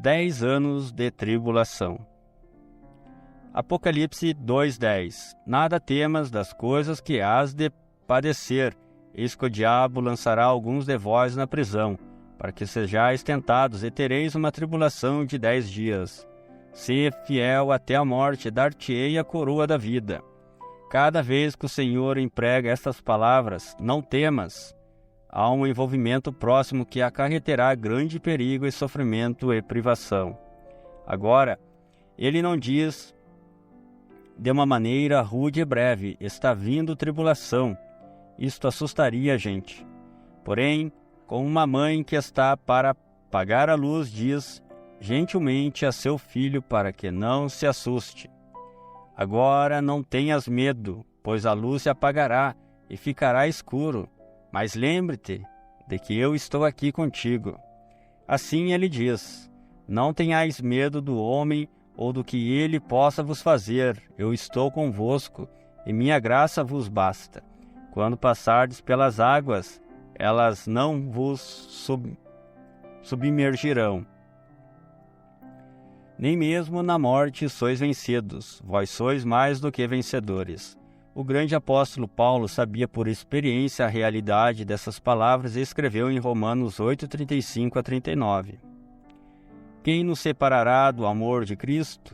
10 anos de tribulação. Apocalipse 2:10. Nada temas das coisas que hás de padecer, eis que o diabo lançará alguns de vós na prisão, para que sejais tentados e tereis uma tribulação de 10 dias. Se fiel até a morte, dar-te-ei a coroa da vida. Cada vez que o Senhor emprega estas palavras, não temas, há um envolvimento próximo que acarreterá grande perigo e sofrimento e privação. Agora, ele não diz de uma maneira rude e breve, está vindo tribulação. Isto assustaria a gente. Porém, como uma mãe que está para apagar a luz diz gentilmente a seu filho para que não se assuste: agora não tenhas medo, pois a luz se apagará e ficará escuro, mas lembre-te de que eu estou aqui contigo. Assim ele diz: não tenhais medo do homem ou do que ele possa vos fazer, eu estou convosco, e minha graça vos basta. Quando passardes pelas águas, elas não vos submergirão. Nem mesmo na morte sois vencidos, vós sois mais do que vencedores. O grande apóstolo Paulo sabia por experiência a realidade dessas palavras e escreveu em Romanos 8:35-39. Quem nos separará do amor de Cristo?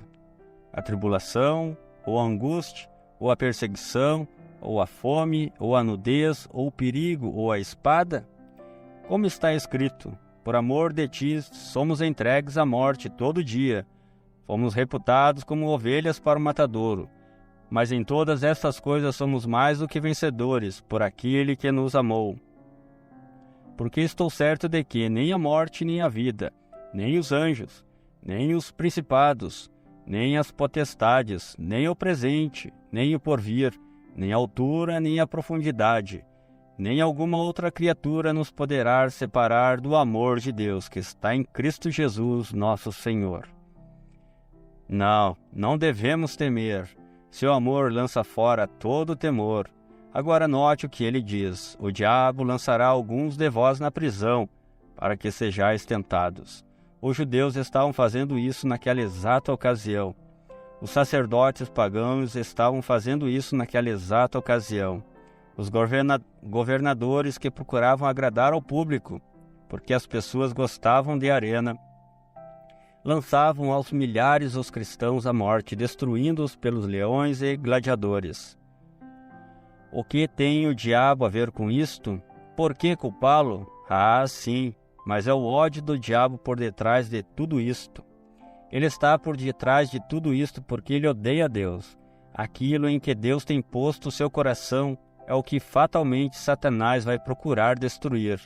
A tribulação, ou a angústia, ou a perseguição, ou a fome, ou a nudez, ou o perigo, ou a espada? Como está escrito: por amor de ti somos entregues à morte todo dia, fomos reputados como ovelhas para o matadouro. Mas em todas estas coisas somos mais do que vencedores, por aquele que nos amou. Porque estou certo de que nem a morte nem a vida, nem os anjos, nem os principados, nem as potestades, nem o presente, nem o porvir, nem a altura, nem a profundidade, nem alguma outra criatura nos poderá separar do amor de Deus que está em Cristo Jesus, nosso Senhor. Não devemos temer. Seu amor lança fora todo temor. Agora note o que ele diz: o diabo lançará alguns de vós na prisão, para que sejais tentados. Os judeus estavam fazendo isso naquela exata ocasião. Os sacerdotes pagãos estavam fazendo isso naquela exata ocasião. Os governadores que procuravam agradar ao público, porque as pessoas gostavam de arena, lançavam aos milhares os cristãos à morte, destruindo-os pelos leões e gladiadores. O que tem o diabo a ver com isto? Por que culpá-lo? Ah, sim, mas é o ódio do diabo por detrás de tudo isto. Ele está por detrás de tudo isto porque ele odeia Deus. Aquilo em que Deus tem posto o seu coração é o que fatalmente Satanás vai procurar destruir.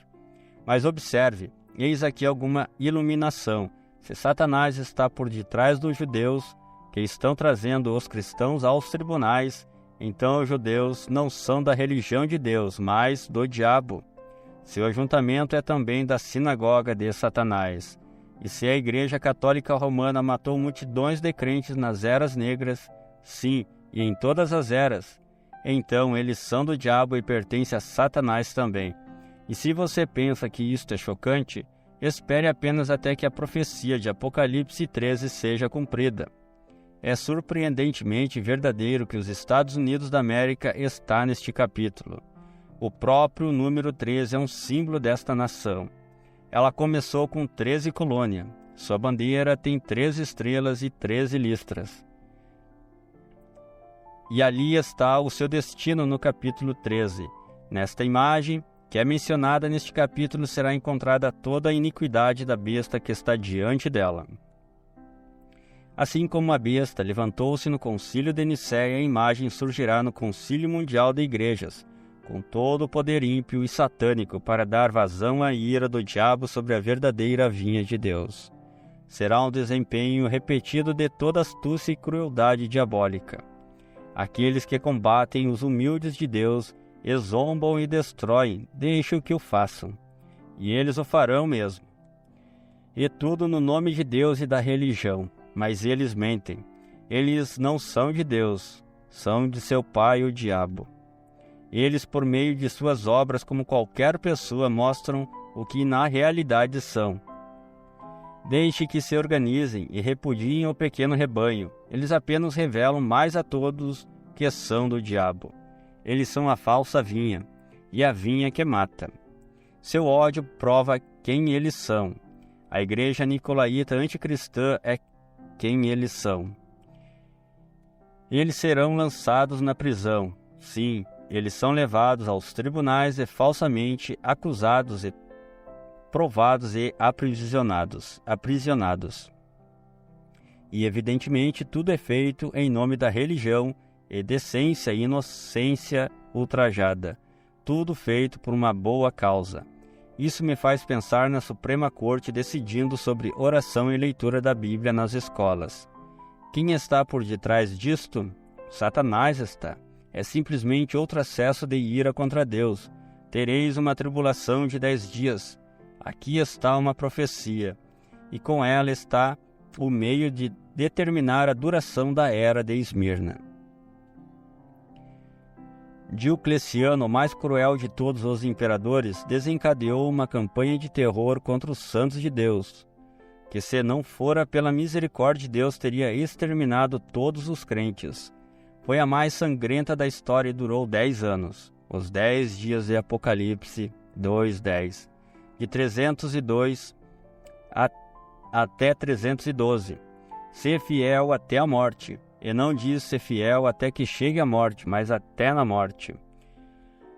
Mas observe, eis aqui alguma iluminação. Se Satanás está por detrás dos judeus, que estão trazendo os cristãos aos tribunais, então os judeus não são da religião de Deus, mas do diabo. Seu ajuntamento é também da sinagoga de Satanás. E se a Igreja Católica Romana matou multidões de crentes nas eras negras, sim, e em todas as eras, então eles são do diabo e pertencem a Satanás também. E se você pensa que isto é chocante, espere apenas até que a profecia de Apocalipse 13 seja cumprida. É surpreendentemente verdadeiro que os Estados Unidos da América está neste capítulo. O próprio número 13 é um símbolo desta nação. Ela começou com 13 colônias. Sua bandeira tem 13 estrelas e 13 listras. E ali está o seu destino no capítulo 13. Nesta imagem, que é mencionada neste capítulo, será encontrada toda a iniquidade da besta que está diante dela. Assim como a besta levantou-se no concílio de Nicéia, a imagem surgirá no concílio mundial de igrejas, com todo o poder ímpio e satânico para dar vazão à ira do diabo sobre a verdadeira vinha de Deus. Será um desempenho repetido de toda astúcia e crueldade diabólica. Aqueles que combatem os humildes de Deus e zombam e destroem, deixem que o façam. E eles o farão mesmo. E tudo no nome de Deus e da religião. Mas eles mentem. Eles não são de Deus, são de seu pai, o diabo. Eles, por meio de suas obras, como qualquer pessoa, mostram o que na realidade são. Deixe que se organizem e repudiem o pequeno rebanho. Eles apenas revelam mais a todos que são do diabo. Eles são a falsa vinha, e a vinha que mata. Seu ódio prova quem eles são. A igreja nicolaíta anticristã é quem eles são. Eles serão lançados na prisão. Sim, eles são levados aos tribunais e falsamente acusados e provados e aprisionados. E evidentemente tudo é feito em nome da religião e decência e inocência ultrajada. Tudo feito por uma boa causa. Isso me faz pensar na Suprema Corte decidindo sobre oração e leitura da Bíblia nas escolas. Quem está por detrás disto? Satanás está. É simplesmente outro acesso de ira contra Deus. Tereis uma tribulação de 10 dias. Aqui está uma profecia, e com ela está o meio de determinar a duração da era de Esmirna. Diocleciano, o mais cruel de todos os imperadores, desencadeou uma campanha de terror contra os santos de Deus, que se não fora pela misericórdia de Deus teria exterminado todos os crentes. Foi a mais sangrenta da história e durou 10 anos, os 10 dias de Apocalipse 2:10, de 302 até 312. Ser fiel até a morte. E não diz ser fiel até que chegue a morte, mas até na morte.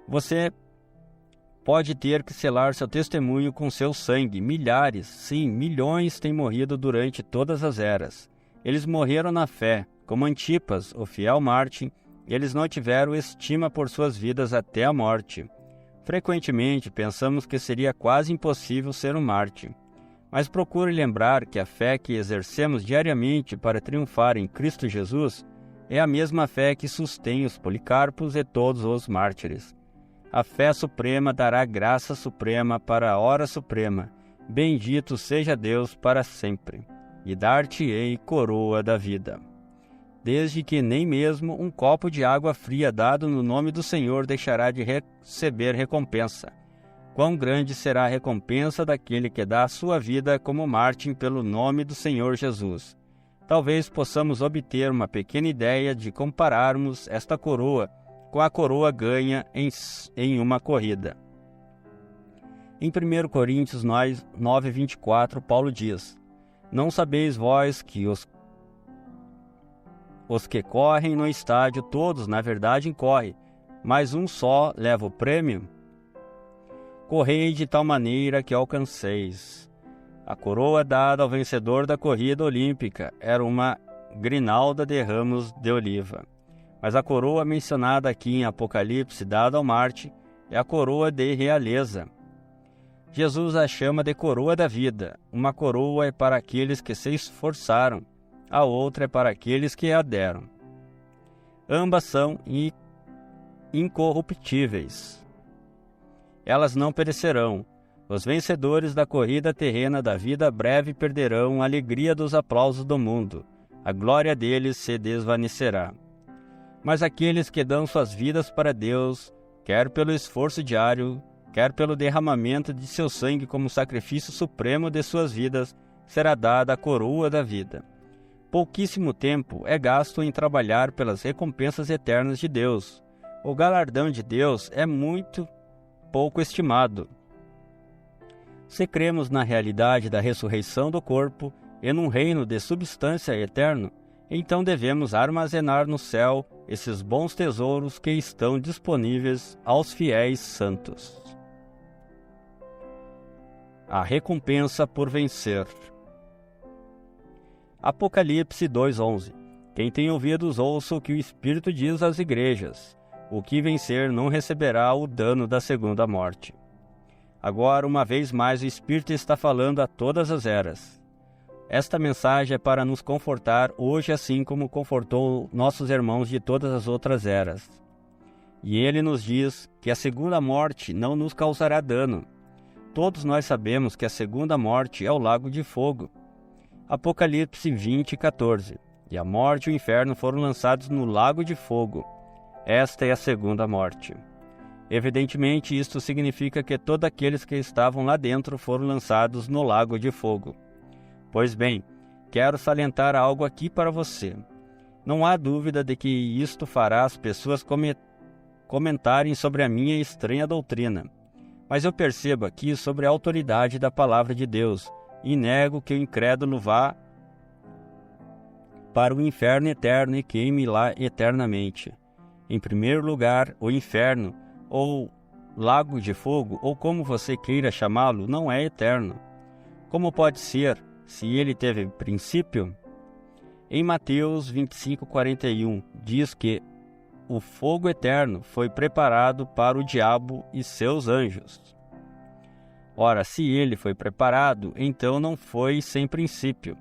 Você pode ter que selar seu testemunho com seu sangue. Milhares, sim, milhões têm morrido durante todas as eras. Eles morreram na fé, como Antipas, o fiel mártir. Eles não tiveram estima por suas vidas até a morte. Frequentemente pensamos que seria quase impossível ser um mártir. Mas procure lembrar que a fé que exercemos diariamente para triunfar em Cristo Jesus é a mesma fé que sustém os Policarpos e todos os mártires. A fé suprema dará graça suprema para a hora suprema. Bendito seja Deus para sempre, e dar-te-ei coroa da vida. Desde que nem mesmo um copo de água fria dado no nome do Senhor deixará de receber recompensa. Quão grande será a recompensa daquele que dá a sua vida como mártir pelo nome do Senhor Jesus. Talvez possamos obter uma pequena ideia de compararmos esta coroa com a coroa ganha em uma corrida. Em 1 Coríntios 9:24, Paulo diz: Não sabeis vós que os que correm no estádio, todos na verdade correm, mas um só leva o prêmio? Correi de tal maneira que alcanceis. A coroa dada ao vencedor da corrida olímpica era uma grinalda de ramos de oliva. Mas a coroa mencionada aqui em Apocalipse, dada ao mártir, é a coroa de realeza. Jesus a chama de coroa da vida. Uma coroa é para aqueles que se esforçaram, a outra é para aqueles que a deram. Ambas são incorruptíveis. Elas não perecerão. Os vencedores da corrida terrena da vida breve perderão a alegria dos aplausos do mundo. A glória deles se desvanecerá. Mas aqueles que dão suas vidas para Deus, quer pelo esforço diário, quer pelo derramamento de seu sangue como sacrifício supremo de suas vidas, será dada a coroa da vida. Pouquíssimo tempo é gasto em trabalhar pelas recompensas eternas de Deus. O galardão de Deus é muito pouco estimado. Se cremos na realidade da ressurreição do corpo e num reino de substância eterno, então devemos armazenar no céu esses bons tesouros que estão disponíveis aos fiéis santos. A recompensa por vencer. Apocalipse 2:11. Quem tem ouvidos ouça o que o Espírito diz às igrejas. O que vencer não receberá o dano da segunda morte. Agora, uma vez mais, o Espírito está falando a todas as eras. Esta mensagem é para nos confortar hoje, assim como confortou nossos irmãos de todas as outras eras. E ele nos diz que a segunda morte não nos causará dano. Todos nós sabemos que a segunda morte é o lago de fogo. Apocalipse 20:14. E a morte e o inferno foram lançados no lago de fogo. Esta é a segunda morte. Evidentemente, isto significa que todos aqueles que estavam lá dentro foram lançados no lago de fogo. Pois bem, quero salientar algo aqui para você. Não há dúvida de que isto fará as pessoas comentarem sobre a minha estranha doutrina. Mas eu percebo aqui sobre a autoridade da palavra de Deus e nego que o incrédulo vá para o inferno eterno e queime lá eternamente. Em primeiro lugar, o inferno, ou lago de fogo, ou como você queira chamá-lo, não é eterno. Como pode ser, se ele teve princípio? Em Mateus 25:41, diz que o fogo eterno foi preparado para o diabo e seus anjos. Ora, se ele foi preparado, então não foi sem princípio.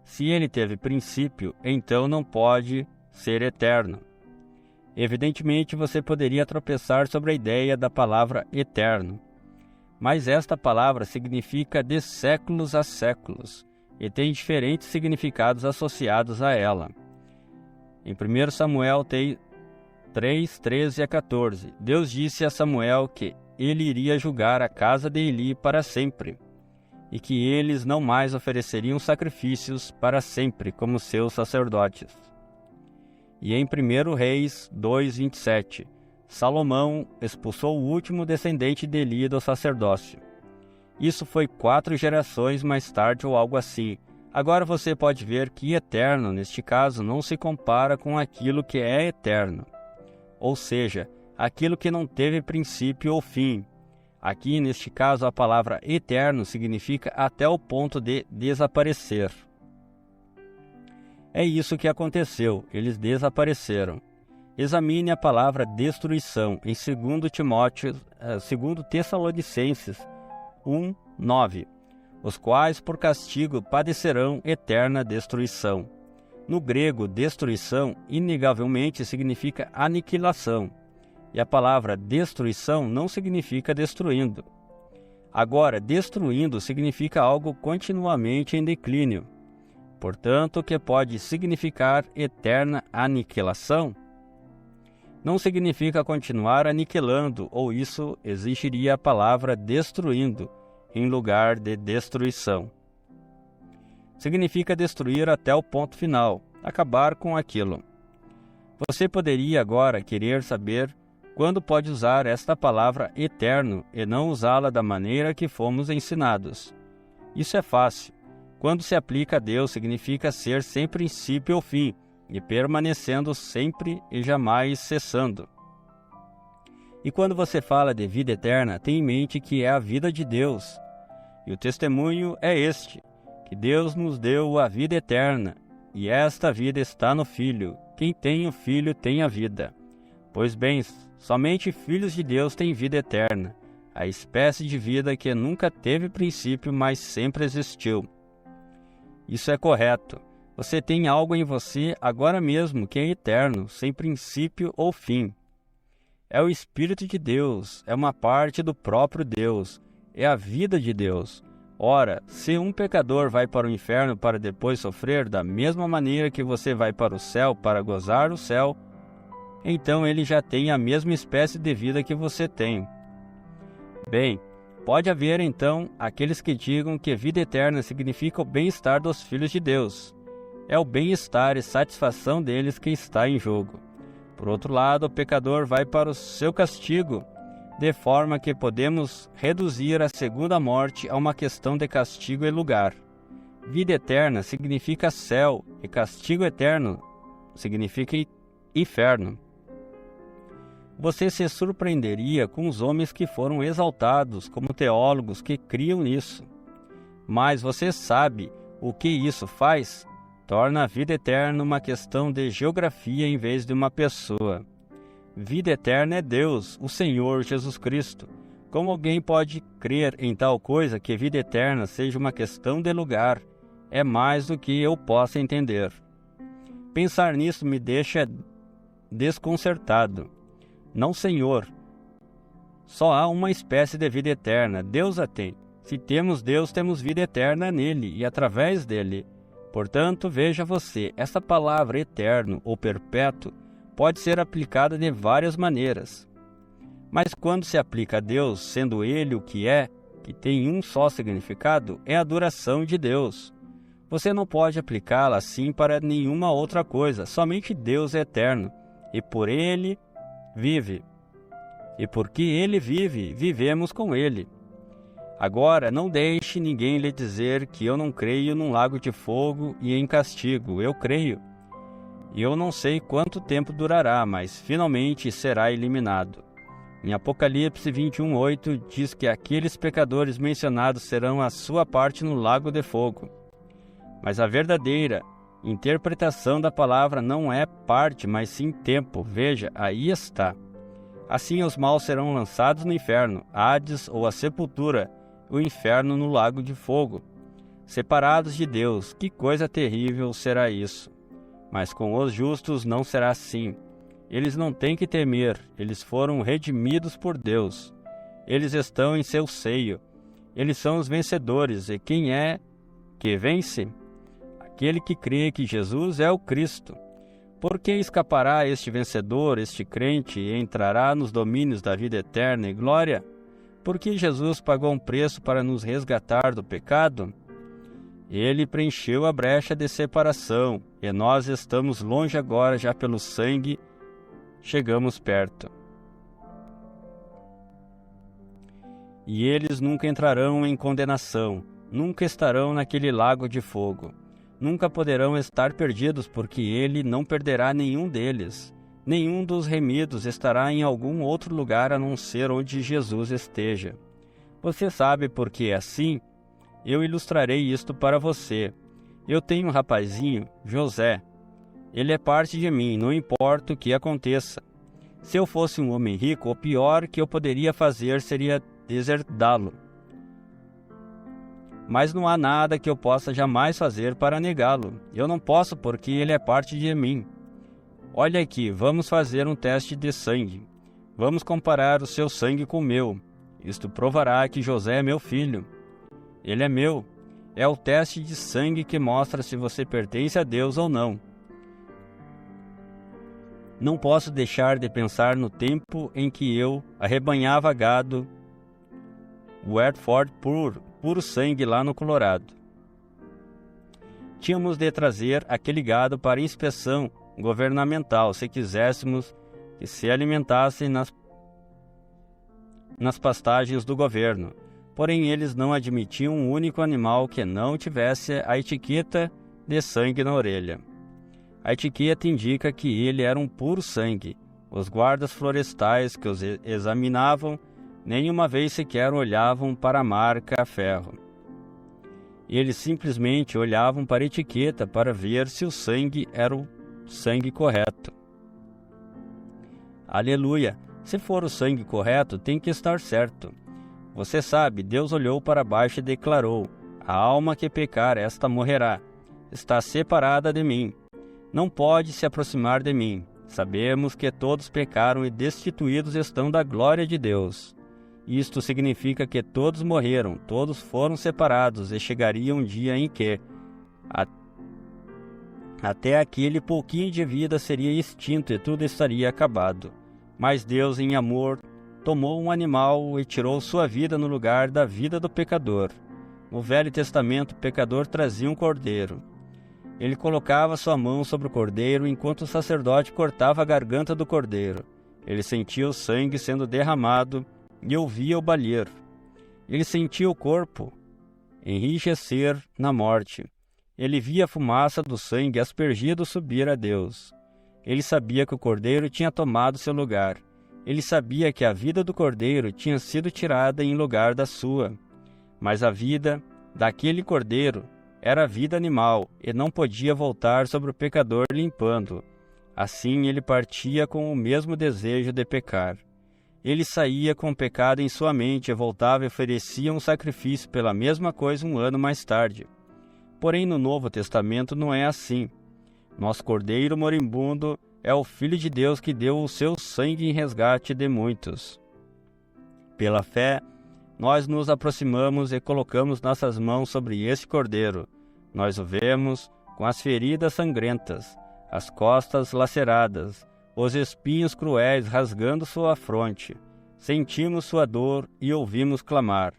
Se ele teve princípio, então não pode ser eterno. Evidentemente, você poderia tropeçar sobre a ideia da palavra eterno, mas esta palavra significa de séculos a séculos e tem diferentes significados associados a ela. Em 1 Samuel 3, 13 a 14, Deus disse a Samuel que ele iria julgar a casa de Eli para sempre, e que eles não mais ofereceriam sacrifícios para sempre como seus sacerdotes. E em 1 Reis 2, 27, Salomão expulsou o último descendente de Eli do sacerdócio. Isso foi 4 gerações mais tarde ou algo assim. Agora você pode ver que eterno, neste caso, não se compara com aquilo que é eterno. Ou seja, aquilo que não teve princípio ou fim. Aqui, neste caso, a palavra eterno significa até o ponto de desaparecer. É isso que aconteceu, eles desapareceram. Examine a palavra destruição em 2 Tessalonicenses 1, 9, os quais por castigo padecerão eterna destruição. No grego, destruição inegavelmente significa aniquilação, e a palavra destruição não significa destruindo. Agora, destruindo significa algo continuamente em declínio. Portanto, o que pode significar eterna aniquilação? Não significa continuar aniquilando, ou isso exigiria a palavra destruindo, em lugar de destruição. Significa destruir até o ponto final, acabar com aquilo. Você poderia agora querer saber quando pode usar esta palavra eterno e não usá-la da maneira que fomos ensinados. Isso é fácil. Quando se aplica a Deus, significa ser sem princípio ou fim, e permanecendo sempre e jamais cessando. E quando você fala de vida eterna, tenha em mente que é a vida de Deus. E o testemunho é este, que Deus nos deu a vida eterna, e esta vida está no Filho. Quem tem o Filho tem a vida. Pois bem, somente filhos de Deus têm vida eterna, a espécie de vida que nunca teve princípio, mas sempre existiu. Isso é correto. Você tem algo em você agora mesmo que é eterno, sem princípio ou fim. É o Espírito de Deus, é uma parte do próprio Deus, é a vida de Deus. Ora, se um pecador vai para o inferno para depois sofrer da mesma maneira que você vai para o céu para gozar o céu, então ele já tem a mesma espécie de vida que você tem. Bem, pode haver então aqueles que digam que vida eterna significa o bem-estar dos filhos de Deus. É o bem-estar e satisfação deles que está em jogo. Por outro lado, o pecador vai para o seu castigo, de forma que podemos reduzir a segunda morte a uma questão de castigo e lugar. Vida eterna significa céu, e castigo eterno significa inferno. Você se surpreenderia com os homens que foram exaltados como teólogos que criam nisso. Mas você sabe o que isso faz? Torna a vida eterna uma questão de geografia em vez de uma pessoa. Vida eterna é Deus, o Senhor Jesus Cristo. Como alguém pode crer em tal coisa que vida eterna seja uma questão de lugar? É mais do que eu possa entender. Pensar nisso me deixa desconcertado. Não, Senhor. Só há uma espécie de vida eterna, Deus a tem. Se temos Deus, temos vida eterna nele e através dele. Portanto, veja você, essa palavra eterno ou perpétuo pode ser aplicada de várias maneiras. Mas quando se aplica a Deus, sendo Ele o que tem um só significado, é a adoração de Deus. Você não pode aplicá-la assim para nenhuma outra coisa. Somente Deus é eterno, e por Ele vive. E porque Ele vive, vivemos com Ele. Agora, não deixe ninguém lhe dizer que eu não creio num lago de fogo e em castigo. Eu creio. E eu não sei quanto tempo durará, mas finalmente será eliminado. Em Apocalipse 21:8 diz que aqueles pecadores mencionados serão a sua parte no lago de fogo. Mas a verdadeira interpretação da palavra não é parte, mas sim tempo. Veja, aí está. Assim os maus serão lançados no inferno, Hades ou a sepultura, o inferno no lago de fogo. Separados de Deus, que coisa terrível será isso! Mas com os justos não será assim. Eles não têm que temer, eles foram redimidos por Deus. Eles estão em seu seio. Eles são os vencedores, e quem é que vence? Aquele que crê que Jesus é o Cristo. Por que escapará este vencedor, este crente, e entrará nos domínios da vida eterna e glória? Porque Jesus pagou um preço para nos resgatar do pecado? Ele preencheu a brecha de separação, e nós estamos longe agora, já pelo sangue, chegamos perto. E eles nunca entrarão em condenação, nunca estarão naquele lago de fogo. Nunca poderão estar perdidos, porque ele não perderá nenhum deles. Nenhum dos remidos estará em algum outro lugar a não ser onde Jesus esteja. Você sabe por que é assim? Eu ilustrarei isto para você. Eu tenho um rapazinho, José. Ele é parte de mim, não importa o que aconteça. Se eu fosse um homem rico, o pior que eu poderia fazer seria deserdá-lo. Mas não há nada que eu possa jamais fazer para negá-lo. Eu não posso porque ele é parte de mim. Olha aqui, vamos fazer um teste de sangue. Vamos comparar o seu sangue com o meu. Isto provará que José é meu filho. Ele é meu. É o teste de sangue que mostra se você pertence a Deus ou não. Não posso deixar de pensar no tempo em que eu arrebanhava gado Hereford puro sangue lá no Colorado. Tínhamos de trazer aquele gado para inspeção governamental se quiséssemos que se alimentassem nas pastagens do governo. Porém, eles não admitiam um único animal que não tivesse a etiqueta de sangue na orelha. A etiqueta indica que ele era um puro sangue. Os guardas florestais que os examinavam nenhuma vez sequer olhavam para a marca a ferro. Eles simplesmente olhavam para a etiqueta para ver se o sangue era o sangue correto. Aleluia! Se for o sangue correto, tem que estar certo. Você sabe, Deus olhou para baixo e declarou: a alma que pecar, esta morrerá. Está separada de mim. Não pode se aproximar de mim. Sabemos que todos pecaram e destituídos estão da glória de Deus. Isto significa que todos morreram, todos foram separados, e chegaria um dia em que até aquele pouquinho de vida seria extinto e tudo estaria acabado. Mas Deus, em amor, tomou um animal e tirou sua vida no lugar da vida do pecador. No Velho Testamento, o pecador trazia um cordeiro. Ele colocava sua mão sobre o cordeiro enquanto o sacerdote cortava a garganta do cordeiro. Ele sentia o sangue sendo derramado e ouvia o baliar. Ele sentia o corpo enrijecer na morte. Ele via a fumaça do sangue aspergido subir a Deus. Ele sabia que o cordeiro tinha tomado seu lugar. Ele sabia que a vida do cordeiro tinha sido tirada em lugar da sua. Mas a vida daquele cordeiro era a vida animal e não podia voltar sobre o pecador limpando. Assim ele partia com o mesmo desejo de pecar. Ele saía com o pecado em sua mente e voltava e oferecia um sacrifício pela mesma coisa um ano mais tarde. Porém, no Novo Testamento não é assim. Nosso cordeiro moribundo é o Filho de Deus que deu o seu sangue em resgate de muitos. Pela fé, nós nos aproximamos e colocamos nossas mãos sobre este cordeiro. Nós o vemos com as feridas sangrentas, as costas laceradas, os espinhos cruéis rasgando sua fronte. Sentimos sua dor e ouvimos clamar: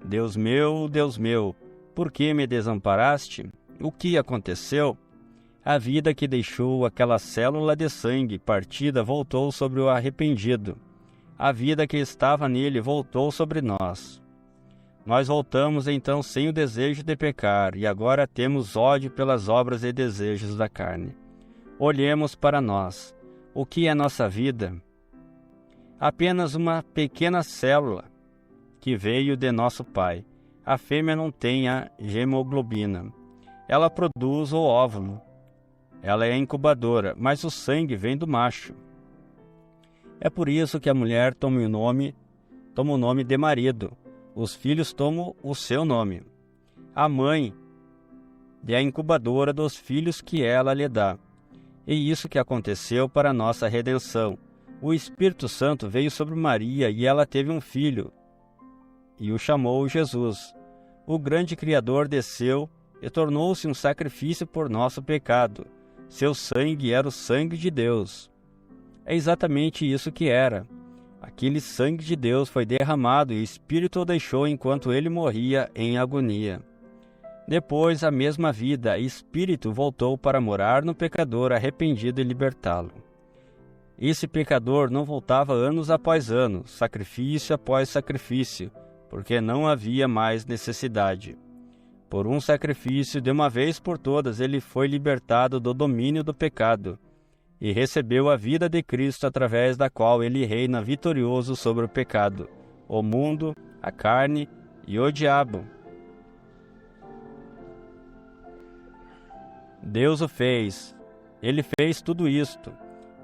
Deus meu, por que me desamparaste? O que aconteceu? A vida que deixou aquela célula de sangue partida voltou sobre o arrependido. A vida que estava nele voltou sobre nós. Nós voltamos então sem o desejo de pecar, e agora temos ódio pelas obras e desejos da carne. Olhemos para nós. O que é nossa vida? Apenas uma pequena célula que veio de nosso pai. A fêmea não tem a hemoglobina. Ela produz o óvulo. Ela é a incubadora, mas o sangue vem do macho. É por isso que a mulher toma o nome de marido. Os filhos tomam o seu nome. A mãe é a incubadora dos filhos que ela lhe dá. E isso que aconteceu para a nossa redenção. O Espírito Santo veio sobre Maria e ela teve um filho, e o chamou Jesus. O grande Criador desceu e tornou-se um sacrifício por nosso pecado. Seu sangue era o sangue de Deus. É exatamente isso que era. Aquele sangue de Deus foi derramado e o Espírito o deixou enquanto ele morria em agonia. Depois, a mesma vida, Espírito voltou para morar no pecador arrependido e libertá-lo. Esse pecador não voltava anos após anos, sacrifício após sacrifício, porque não havia mais necessidade. Por um sacrifício, de uma vez por todas, ele foi libertado do domínio do pecado e recebeu a vida de Cristo, através da qual ele reina vitorioso sobre o pecado, o mundo, a carne e o diabo. Deus o fez. Ele fez tudo isto.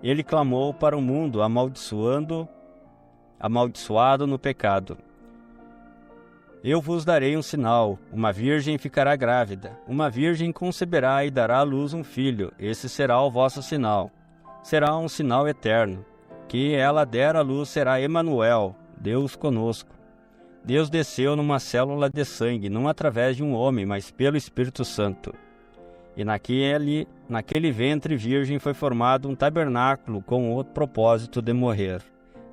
Ele clamou para o mundo amaldiçoado no pecado. Eu vos darei um sinal, uma virgem ficará grávida, uma virgem conceberá e dará à luz um filho, esse será o vosso sinal. Será um sinal eterno, que ela der à luz será Emanuel, Deus conosco. Deus desceu numa célula de sangue, não através de um homem, mas pelo Espírito Santo. E naquele ventre virgem foi formado um tabernáculo com o propósito de morrer.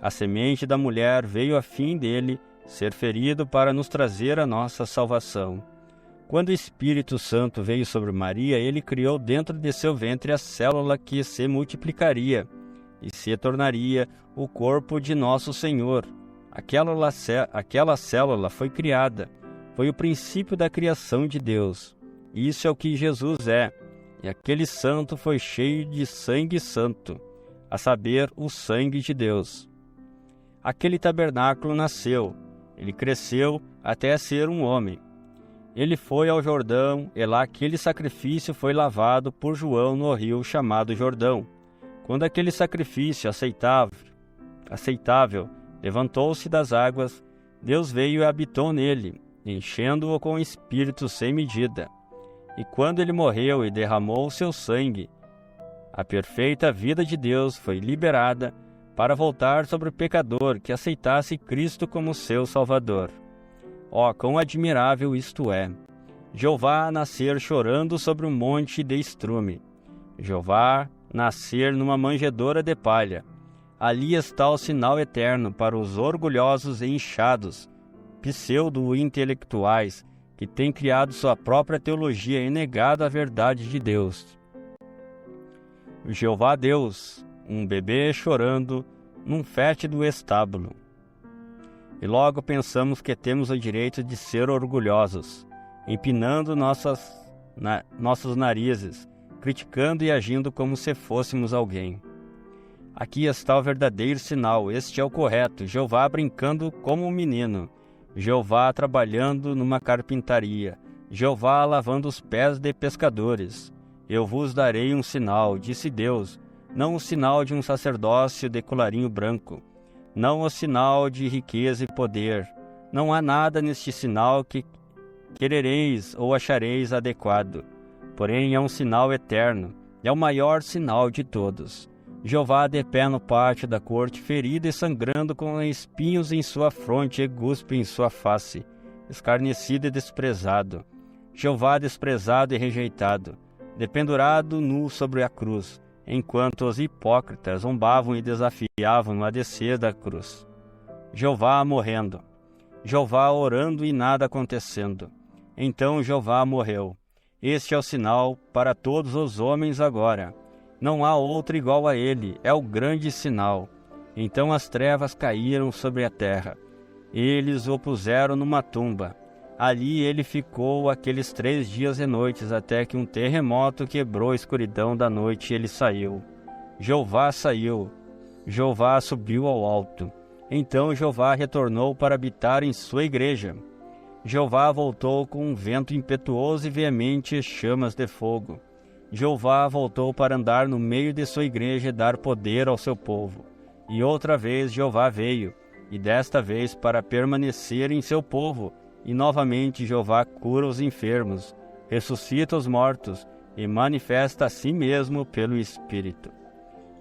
A semente da mulher veio a fim dele ser ferido para nos trazer a nossa salvação. Quando o Espírito Santo veio sobre Maria, ele criou dentro de seu ventre a célula que se multiplicaria e se tornaria o corpo de nosso Senhor. Aquela célula foi criada, foi o princípio da criação de Deus. Isso é o que Jesus é, e aquele santo foi cheio de sangue santo, a saber, o sangue de Deus. Aquele tabernáculo nasceu, ele cresceu até ser um homem. Ele foi ao Jordão, e lá aquele sacrifício foi lavado por João no rio chamado Jordão. Quando aquele sacrifício aceitável levantou-se das águas, Deus veio e habitou nele, enchendo-o com espírito sem medida. E quando ele morreu e derramou o seu sangue, a perfeita vida de Deus foi liberada para voltar sobre o pecador que aceitasse Cristo como seu Salvador. Ó, quão admirável isto é! Jeová nascer chorando sobre um monte de estrume. Jeová nascer numa manjedoura de palha. Ali está o sinal eterno para os orgulhosos e inchados, pseudo-intelectuais, que têm criado sua própria teologia e negado a verdade de Deus. Jeová Deus, um bebê chorando num fétido estábulo. E logo pensamos que temos o direito de ser orgulhosos, empinando nossos narizes, criticando e agindo como se fôssemos alguém. Aqui está o verdadeiro sinal, este é o correto, Jeová brincando como um menino, Jeová trabalhando numa carpintaria, Jeová lavando os pés de pescadores. Eu vos darei um sinal, disse Deus, não o sinal de um sacerdócio de colarinho branco, não o sinal de riqueza e poder. Não há nada neste sinal que querereis ou achareis adequado. Porém, é um sinal eterno, é o maior sinal de todos. Jeová de pé no pátio da corte, ferido e sangrando, com espinhos em sua fronte e guspe em sua face, escarnecido e desprezado. Jeová desprezado e rejeitado, dependurado nu sobre a cruz, enquanto os hipócritas zombavam e desafiavam a descer da cruz. Jeová morrendo, Jeová orando e nada acontecendo. Então Jeová morreu. Este é o sinal para todos os homens agora. Não há outro igual a ele, é o grande sinal. Então as trevas caíram sobre a terra. Eles o puseram numa tumba. Ali ele ficou aqueles 3 dias e noites, até que um terremoto quebrou a escuridão da noite e ele saiu. Jeová saiu. Jeová subiu ao alto. Então Jeová retornou para habitar em sua igreja. Jeová voltou com um vento impetuoso e veemente e chamas de fogo. Jeová voltou para andar no meio de sua igreja e dar poder ao seu povo. E outra vez Jeová veio, e desta vez para permanecer em seu povo. E novamente Jeová cura os enfermos, ressuscita os mortos e manifesta a si mesmo pelo Espírito.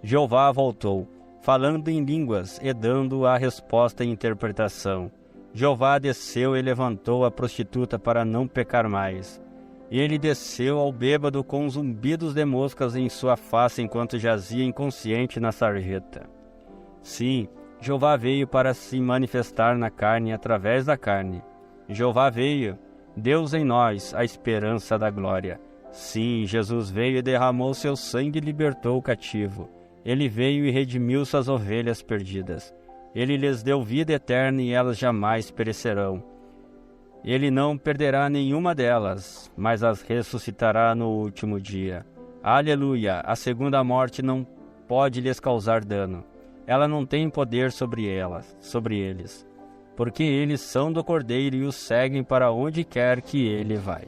Jeová voltou, falando em línguas e dando a resposta em interpretação. Jeová desceu e levantou a prostituta para não pecar mais. Ele desceu ao bêbado com zumbidos de moscas em sua face enquanto jazia inconsciente na sarjeta. Sim, Jeová veio para se manifestar na carne através da carne. Jeová veio, Deus em nós, a esperança da glória. Sim, Jesus veio e derramou seu sangue e libertou o cativo. Ele veio e redimiu suas ovelhas perdidas. Ele lhes deu vida eterna e elas jamais perecerão. Ele não perderá nenhuma delas, mas as ressuscitará no último dia. Aleluia! A segunda morte não pode lhes causar dano. Ela não tem poder sobre eles, porque eles são do Cordeiro e os seguem para onde quer que ele vai.